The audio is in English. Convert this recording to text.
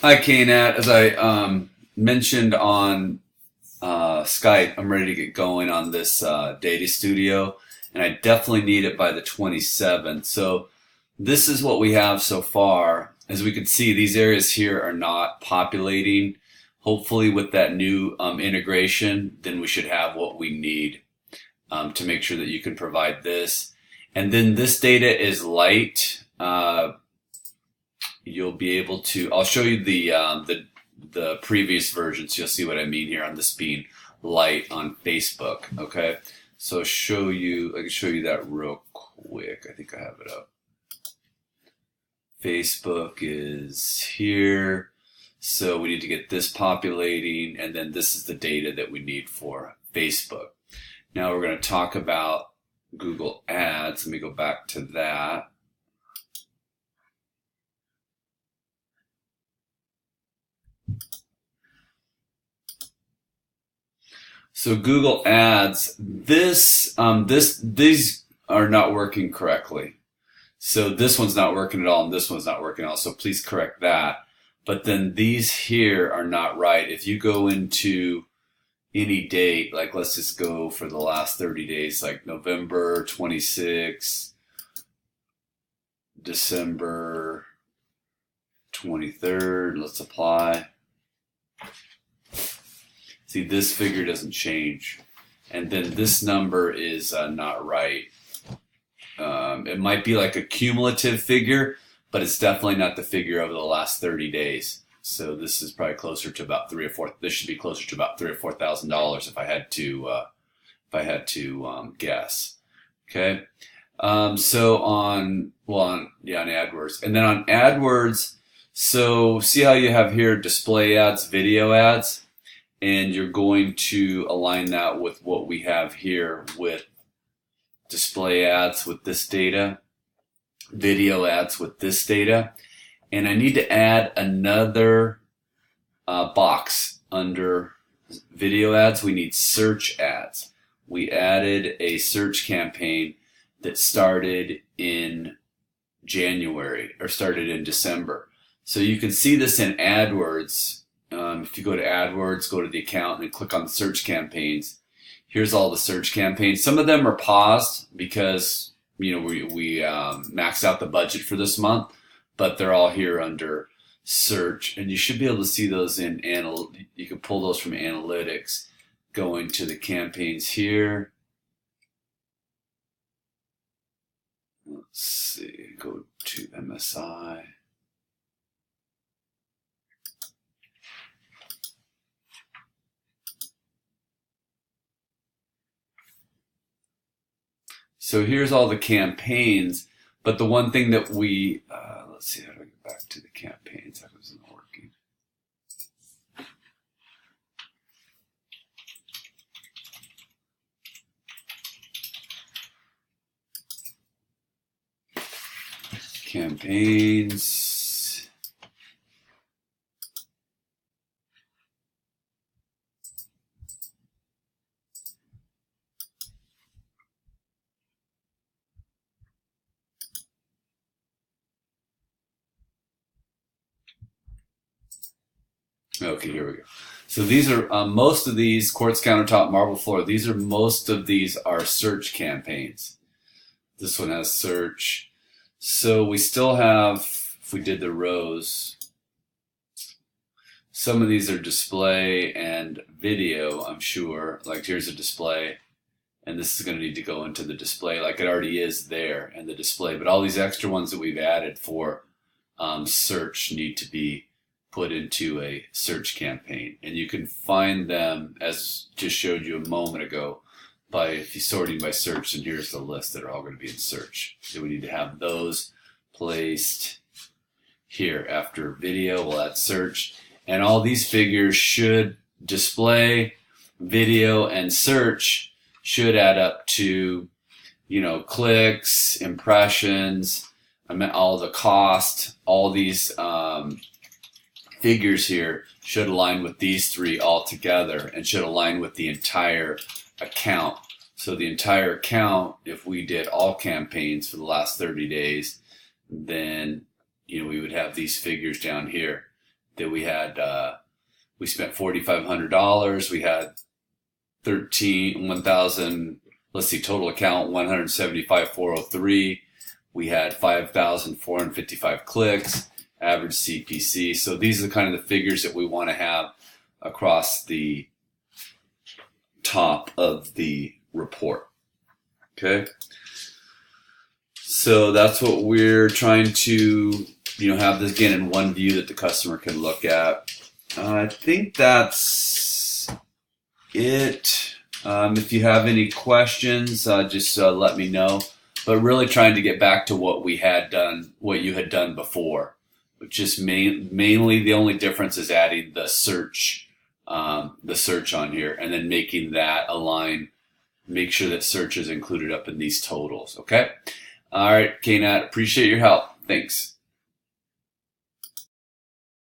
Hi, Kanat. As I mentioned on Skype, I'm ready to get going on this data studio, and I definitely need it by the 27th. So this is what we have so far. As we can see, these areas here are not populating. Hopefully with that new integration, then we should have what we need to make sure that you can provide this. And then this data is light. You'll be able to, I'll show you the previous version so you'll see what I mean here on this being light on Facebook. Okay, so I can show you that real quick. I think I have it up. Facebook is here, so we need to get this populating, and then this is the data that we need for Facebook. Now we're going to talk about Google Ads. Let me go back to that. So Google Ads, these are not working correctly. So this one's not working at all, and this one's not working at all. So please correct that. But then these here are not right. If you go into any date, like let's just go for the last 30 days, like November 26, December 23rd, let's apply. See, this figure doesn't change. And then this number is not right. It might be like a cumulative figure, but it's definitely not the figure over the last 30 days. So this is probably closer to about this should be closer to about $3,000 or $4,000 if I had to guess. Okay. So on AdWords, and then on AdWords, so see how you have here display ads, video ads, and you're going to align that with what we have here with display ads with this data, video ads with this data, and I need to add another box under video ads. We need search ads. We added a search campaign that started in January or started in December. So you can see this in AdWords. If you go to AdWords, go to the account and click on search campaigns. Here's all the search campaigns. Some of them are paused because we maxed out the budget for this month, but they're all here under search, and you should be able to see those in you can pull those from analytics. Go into the campaigns here. Let's see, go to MSI. So here's all the campaigns, but the one thing that we, let's see, how do I get back to the campaigns? That wasn't working. Campaigns. Okay, here we go. So these are most of these quartz countertop, marble floor. Most of these are search campaigns. This one has search. So we still have, if we did the rows, some of these are display and video, I'm sure. Like here's a display, and this is going to need to go into the display like it already is there in the display. But all these extra ones that we've added for search need to be put into a search campaign, and you can find them, as just showed you a moment ago, by if you're sorting by search, and here's the list that are all going to be in search. So we need to have those placed here after video. We'll add search, and all these figures should display, video, and search should add up to, clicks, impressions, all the cost, all these figures here should align with these three all together and should align with the entire account. So the entire account, if we did all campaigns for the last 30 days, then we would have these figures down here. that we had, we spent $4,500. We had 1,000, let's see, total account 175,403. We had 5,455 clicks, average CPC. So these are kind of the figures that we want to have across the top of the report. Okay. So that's what we're trying to, have this again in one view that the customer can look at. I think that's it. If you have any questions, just let me know. But really trying to get back to what we had done, what you had done before, which is mainly the only difference is adding the search on here, and then making that align. Make sure that search is included up in these totals. Okay. All right, KNAT, appreciate your help. Thanks.